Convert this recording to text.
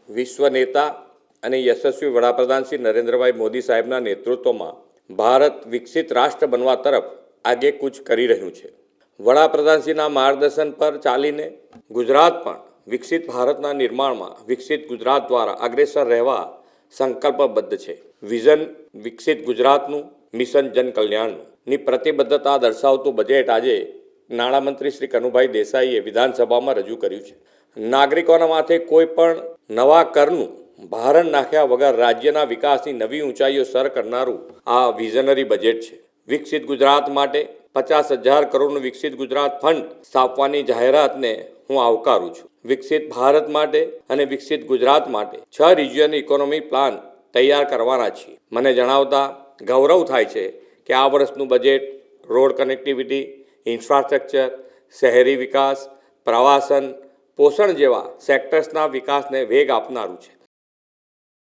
વિશ્વ નેતા અને યશસ્વી વડાપ્રધાન શ્રી નરેન્દ્રભાઈ મોદી સાહેબના નેતૃત્વમાં ભારત વિકસિત રાષ્ટ્ર બનવા તરફ આગેકૂચ કરી રહ્યું છે. વડાપ્રધાનશ્રીના માર્ગદર્શન પર ચાલીને ગુજરાત પણ વિકસિત ભારતના નિર્માણમાં વિકસિત ગુજરાત દ્વારા અગ્રેસર રહેવા સંકલ્પબદ્ધ છે. વિઝન વિકસિત ગુજરાતનું, મિશન જન કલ્યાણની પ્રતિબદ્ધતા દર્શાવતું બજેટ આજે નાણામંત્રી શ્રી કનુભાઈ દેસાઈએ વિધાનસભામાં રજૂ કર્યું છે. નાગરિકોના માથે કોઈ પણ નવા કરનું ભારણ નાખ્યા વગર રાજ્યના વિકાસની નવી ઊંચાઈઓ સર કરનારું આ વિઝનરી બજેટ છે. વિકસિત ગુજરાત માટે 50,000 કરોડનું વિકસિત ગુજરાત ફંડ સ્થાપવાની જાહેરાતને હું આવકારું છું. વિકસિત ભારત માટે અને વિકસિત ગુજરાત માટે 6 રિજિયન ઇકોનોમી પ્લાન તૈયાર કરવાના છીએ. મને જણાવતા ગૌરવ થાય છે કે આ વર્ષનું બજેટ રોડ કનેક્ટિવિટી, ઇન્ફ્રાસ્ટ્રક્ચર, શહેરી વિકાસ, પ્રવાસન, પોષણ જેવા સેક્ટર્સના વિકાસને વેગ આપનારું છે.